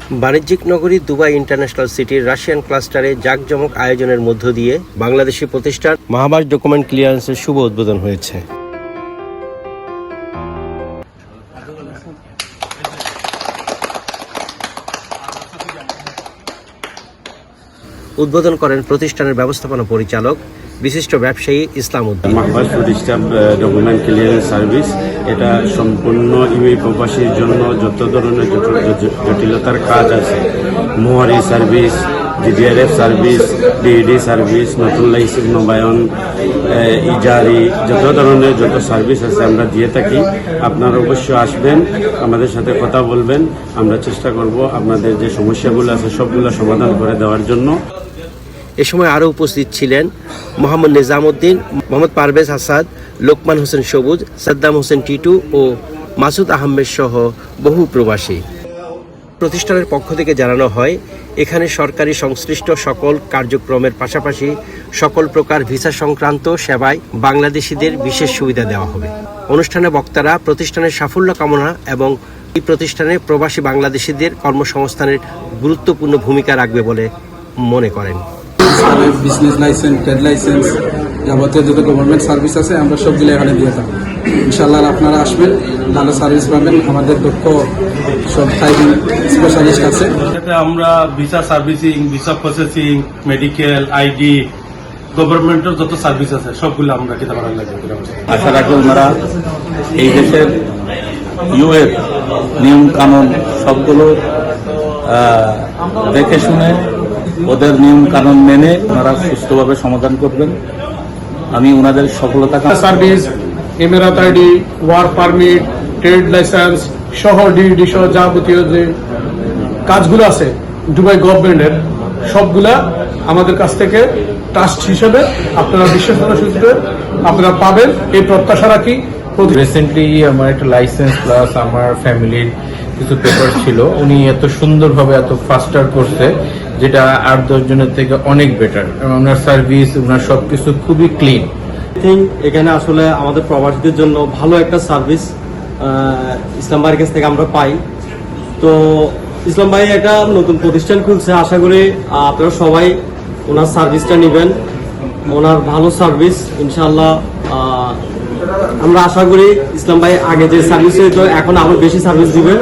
বাণিজ্যিক নগরী Dubai international সিটির রাশিয়ান ক্লাস্টারে জাঁকজমক আয়োজনের মধ্য দিয়ে বাংলাদেশি প্রতিষ্ঠান মাহবাজ ডকুমেন্ট ক্লিয়ারেন্সের শুভ উদ্বোধন হয়েছে। উদ্বোধন করেন প্রতিষ্ঠানের ব্যবস্থাপনা পরিচালক বিশিষ্ট ব্যবসায়ী ইসলাম উদ্দিন। মাহবাজ প্রতিষ্ঠান ডকুমেন্ট ক্লিয়ারেন্স সার্ভিস এটা সম্পূর্ণ ইউএই প্রবাসীর জন্য যত ধরনের জটিলতার কাজ আছে, মোয়ারি সার্ভিস, জিডিআরএফ সার্ভিস, ডিইডি সার্ভিস, নতুন লাইসেন্স নবায়ন, ইজারি, যত ধরনের যত সার্ভিস আছে আমরা দিয়ে থাকি। আপনারা অবশ্যই আসবেন, আমাদের সাথে কথা বলবেন, আমরা চেষ্টা করব আপনাদের যে সমস্যাগুলো আছে সবগুলো সমাধান করে দেওয়ার জন্য। এ সময় আরও উপস্থিত ছিলেন মোহাম্মদ নিজামউদ্দিন, মোহাম্মদ পারভেজ আসাদ, লোকমান হোসেন সবুজ, সাদ্দাম হোসেন টিটু ও মাসুদ আহমেদ সহ বহু প্রবাসী। প্রতিষ্ঠানের পক্ষ থেকে জানানো হয়, এখানে সরকারি সংশ্লিষ্ট সকল কার্যক্রমের পাশাপাশি সকল প্রকার ভিসা সংক্রান্ত সেবায় বাংলাদেশিদের বিশেষ সুবিধা দেওয়া হবে। অনুষ্ঠানে বক্তারা প্রতিষ্ঠানের সাফল্য কামনা এবং এই প্রতিষ্ঠানে প্রবাসী বাংলাদেশিদের কর্মসংস্থানের গুরুত্বপূর্ণ ভূমিকা রাখবে বলে মনে করেন। বিজনেস লাইসেন্স, ট্রেড লাইসেন্স, যাবতীয় যত গভর্নমেন্ট সার্ভিস আছে আমরা সবগুলো এখানে দিয়ে থাকি। ইনশাআল্লাহ আপনারা আসবেন, ভালো সার্ভিস পাবেন। আমাদের দক্ষ সব টাইপিং স্পেশালিস্ট আছে। আমরা visa servicing, visa processing, medical, ID, গভর্নমেন্টের যত সার্ভিস আছে সবগুলো আমরা কি করার লাগে। আশা রাখি ওনারা এই দেশের ইউএর নিয়ম কানুন সবগুলো দেখে শুনে ওদের নিয়ম কানুন মেনে ওনারা সুস্থভাবে সমাধান করবেন। আমি ওনাদের সফলতা service, Emirates ID, work permit, trade licence সহ ডিইডি সহ যাবতীয় যে কাজগুলো আছে দুবাই গভর্নমেন্টের সবগুলা আমাদের কাছ থেকে ট্রাস্ট হিসেবে আপনারা বিশ্বাসনা সূত্রে আপনারা পাবেন, এই প্রত্যাশা রাখি। রিসেন্টলি আমার একটা লাইসেন্স প্লাস আমার ফ্যামিলির কিছু পেপার ছিল, উনি এত সুন্দরভাবে এত ফাস্টার করছে যেটা 8-10 জনের থেকে অনেক বেটার। ওনার সার্ভিস, ওনার সবকিছু খুবই ক্লিন। এখানে আসলে আমাদের প্রবাসীদের জন্য ভালো একটা সার্ভিস ইসলাম ভাইয়ের কাছ থেকে আমরা পাই। তো ইসলাম ভাই একটা নতুন প্রতিষ্ঠান খুলছে, আশা করি আপনারা সবাই ওনার সার্ভিসটা নেবেন। ওনার ভালো সার্ভিস ইনশাআল্লাহ আমরা আশা করি ইসলাম ভাই আগে যে সার্ভিস হইতো এখন আরো বেশি সার্ভিস দিবেন।